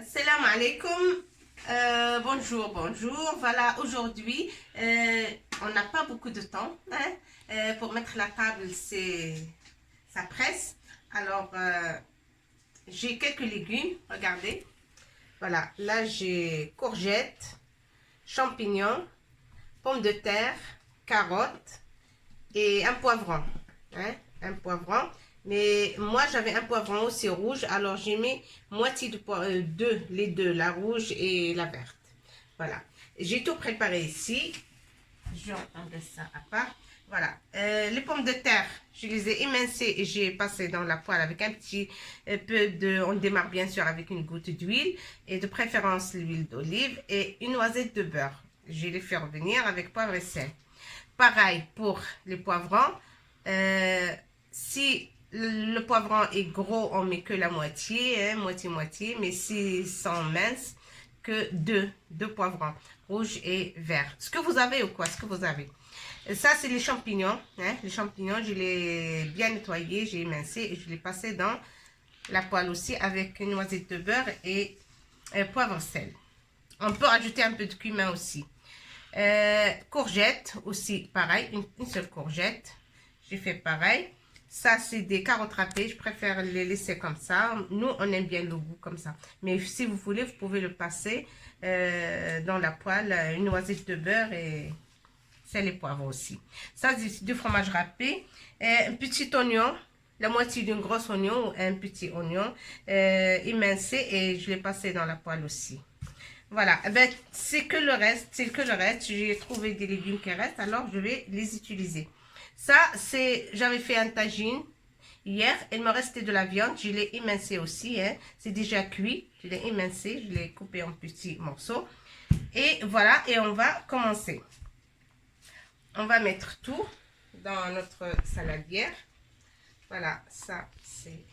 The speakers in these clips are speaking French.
Salam alaikum. Bonjour, bonjour. Voilà, aujourd'hui, on n'a pas beaucoup de temps. Hein? Pour mettre la table, ça presse. Alors, j'ai quelques légumes. Regardez. Voilà, là, j'ai courgettes, champignons, pommes de terre, carottes et un poivron. Hein? Un poivron. Mais moi, j'avais un poivron aussi rouge, alors j'ai mis moitié de deux, les deux, la rouge et la verte. Voilà. J'ai tout préparé ici. Je vais enlever ça à part. Voilà. Les pommes de terre, je les ai émincées et j'ai passé dans la poêle avec un petit peu de... On démarre bien sûr avec une goutte d'huile et de préférence l'huile d'olive et une noisette de beurre. Je les fais revenir avec poivre et sel. Pareil pour les poivrons. Si le poivron est gros, on met que la moitié, hein, moitié-moitié. Mais s'ils sont minces, que deux poivrons, rouge et vert. Ce que vous avez ou quoi, ce que vous avez. Ça, c'est les champignons. Hein, les champignons, je les ai bien nettoyés, j'ai émincé et je les passé dans la poêle aussi avec une noisette de beurre et poivre sel. On peut ajouter un peu de cumin aussi. Courgettes aussi, pareil, une seule courgette. J'ai fait pareil. Ça, c'est des carottes râpées. Je préfère les laisser comme ça. Nous, on aime bien le goût comme ça. Mais si vous voulez, vous pouvez le passer dans la poêle. Une noisette de beurre et sel et poivre aussi. Ça, c'est du fromage râpé. Un petit oignon. La moitié d'un gros oignon ou un petit oignon émincé. Et je l'ai passé dans la poêle aussi. Voilà. Ben, c'est que le reste. C'est que le reste. J'ai trouvé des légumes qui restent. Alors, je vais les utiliser. Ça, c'est, j'avais fait un tagine hier. Il me restait de la viande. Je l'ai émincé aussi. Hein. C'est déjà cuit. Je l'ai émincé. Je l'ai coupé en petits morceaux. Et voilà. Et on va commencer. On va mettre tout dans notre saladière. Voilà. Ça, c'est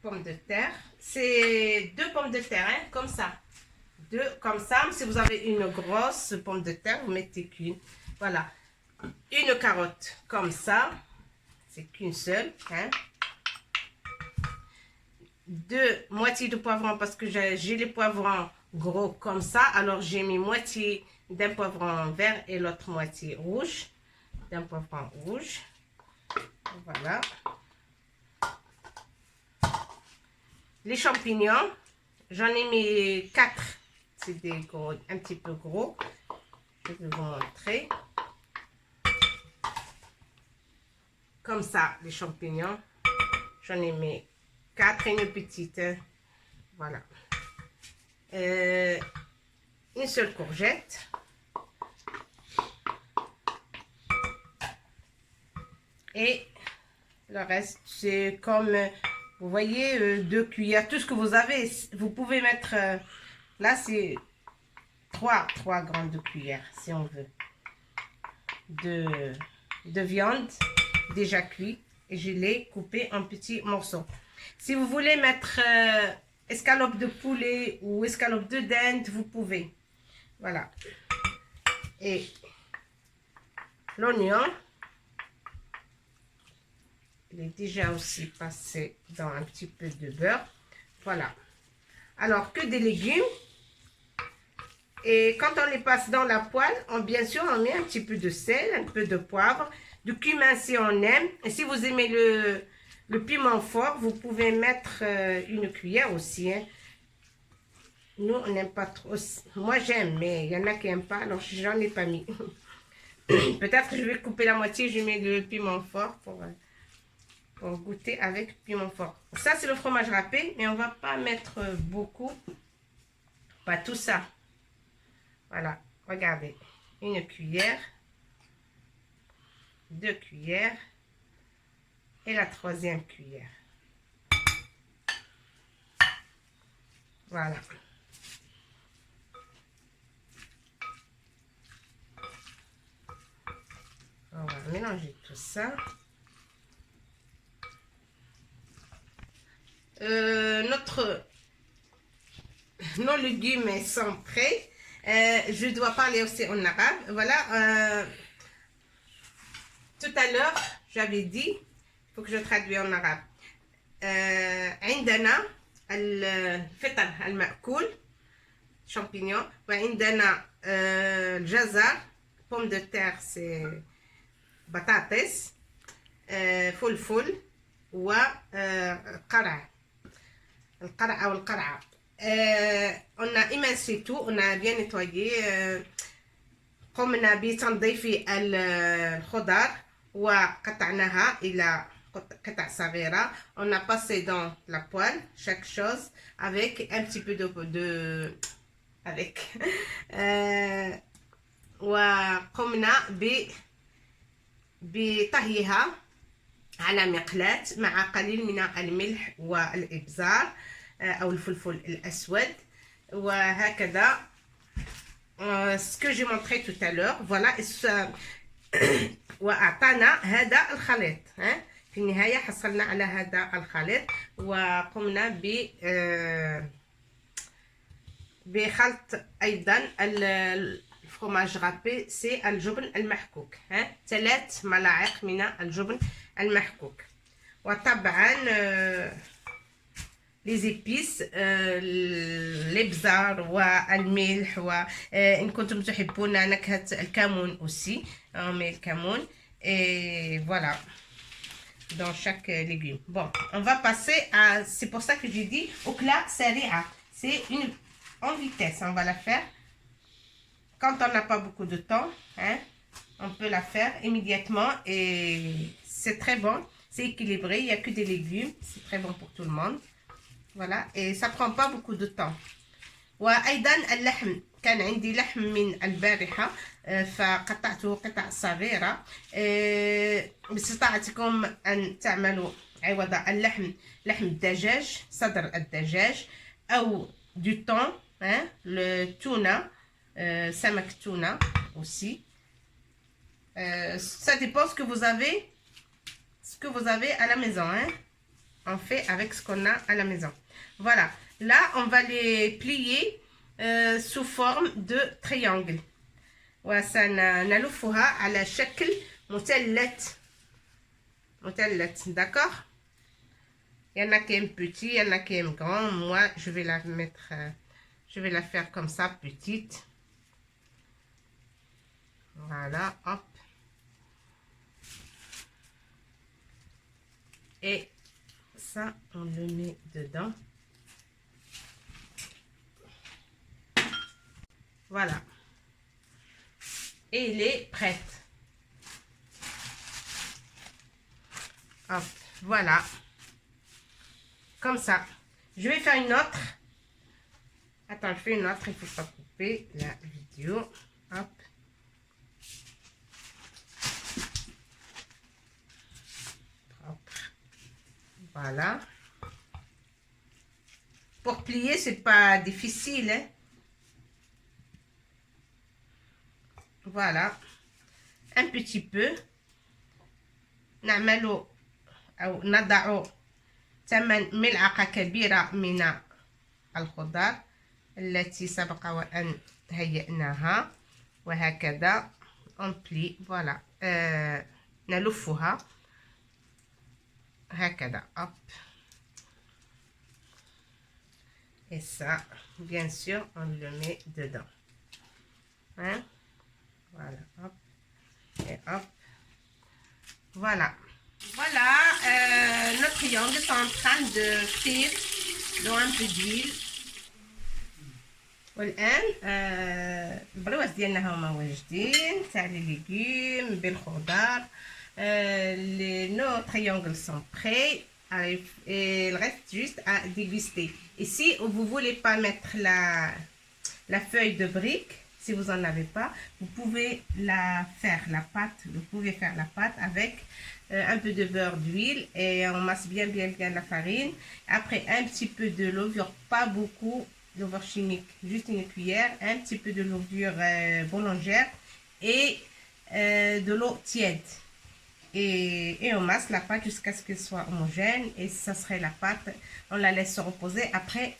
pommes de terre. C'est 2 pommes de terre, hein, comme ça. Comme ça. Si vous avez une grosse pomme de terre, vous mettez qu'une. Voilà. Une carotte comme ça. C'est qu'une seule. Hein. 2 moitiés de poivron parce que j'ai les poivrons gros comme ça. Alors j'ai mis moitié d'un poivron vert et l'autre moitié rouge. D'un poivron rouge. Voilà. Les champignons. J'en ai mis 4. C'est des gros, un petit peu gros. Je vais vous montrer. Comme ça, les champignons. J'en ai mis 4 et une petite. Voilà. Une seule courgette. Et le reste, c'est comme, vous voyez, 2 cuillères. Tout ce que vous avez, vous pouvez mettre... là, c'est 3 grandes cuillères, si on veut, de viande déjà cuite. Et je l'ai coupé en petits morceaux. Si vous voulez mettre escalope de poulet ou escalope de dinde, vous pouvez. Voilà. Et l'oignon, il est déjà aussi passé dans un petit peu de beurre. Voilà. Alors, que des légumes. Et quand on les passe dans la poêle, bien sûr, on met un petit peu de sel, un peu de poivre, du cumin si on aime. Et si vous aimez le piment fort, vous pouvez mettre une cuillère aussi. Hein. Nous, on n'aime pas trop. Moi, j'aime, mais il y en a qui n'aiment pas, alors j'en ai pas mis. Peut-être que je vais couper la moitié, je mets le piment fort pour goûter avec piment fort. Ça, c'est le fromage râpé, mais on ne va pas mettre beaucoup. Pas tout ça. Voilà, regardez. Une cuillère. 2 cuillères. Et la 3e cuillère. Voilà. On va mélanger tout ça. Nos légumes sont prêts. Je dois parler aussi en arabe. Voilà. Tout à l'heure, j'avais dit, il faut que je traduise en arabe. عندنا الفطر المأكول شامبينيون، وعندنا الجزر، بوم دو تير سي بطاطس، فلفل وقرع، القرع أو القرعة. on a émincé tout, on a bien nettoyé. قمنا بتنظيف الخضار وقطعناها إلى قطع صغيرة. On a passé dans la poêle chaque chose avec un petit peu وقمنا بطهيها على مقلاة مع قليل من الملح والإبزار أو الفلفل الأسود، وهكذا ce que j'ai montré tout à l'heure. voilà. وأعطانا هذا الخليط. في النهاية حصلنا على هذا الخليط، وقمنا بخلط أيضا الفرماج غابي، سي الجبن المحكوك. 3 ملاعق من الجبن المحكوك، وطبعا لي زيبيس، الابزار والملح، وان كنتم تحبون نكهة الكمون aussi mais le camon. Et voilà, dans chaque légume. Bon, on va passer à, c'est pour ça que j'ai dit أكلة سريعة, c'est une en vitesse. On va la faire quand on n'a pas beaucoup de temps, on peut la faire immédiatement et c'est très bon, c'est équilibré, il n'y a que des légumes, c'est très bon pour tout le monde. Voilà, et ça prend pas beaucoup de temps. وأيضا اللحم، كان عندي لحم من البارحة فقطعته قطع صغيرة. باستطاعتكم أن تعملوا عوض اللحم لحم الدجاج، صدر الدجاج، أو du thon, le tuna, سمك tuna aussi. Ça dépend ce que vous avez à la maison. On fait avec ce qu'on a à la maison. Voilà, là on va les plier sous forme de triangle. وسنلفها على شكل مثلث. D'accord? Il y en a qui aiment petit, il y en a qui aiment grand. Moi je vais la mettre, je vais la faire comme ça, petite. Voilà, hop. Et ça on le met dedans. Voilà, et il est prête. Hop, voilà, comme ça. Je vais faire une autre. Attends, je fais une autre, il faut pas couper la vidéo. Hop. Hop. Voilà. Pour plier, c'est pas difficile, Voilà, un petit peu. نعملوا أو نضع 8 ملعقة كبيرة من الخضار التي سبق وأن هيئناها، وهكذا on plie. Voilà, نلفها هكذا. Hop. Et ça, bien sûr, on le met dedans. Voilà, hop, et hop. Voilà. Voilà, nos triangles sont en train de frire dans un peu d'huile. والآن البرواز ديالنا هما واجدين تاع لي ليغوم بالخضار. nos triangles sont prêts et il reste juste à déguster. Et si vous voulez pas mettre la feuille de brique, si vous en avez pas, vous pouvez faire la pâte avec un peu de beurre, d'huile, et on masse bien la farine. Après un petit peu de levure, pas beaucoup, levure chimique, juste une cuillère, un petit peu de levure boulangère et de l'eau tiède. Et on masse la pâte jusqu'à ce qu'elle soit homogène, et ça serait la pâte. On la laisse se reposer. Après,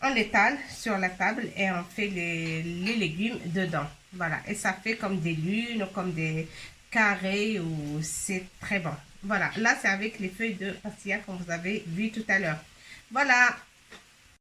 on l'étale sur la table et on fait les légumes dedans. Voilà, et ça fait comme des lunes ou comme des carrés, ou c'est très bon. Voilà, là c'est avec les feuilles de pastilla comme vous avez vu tout à l'heure. Voilà,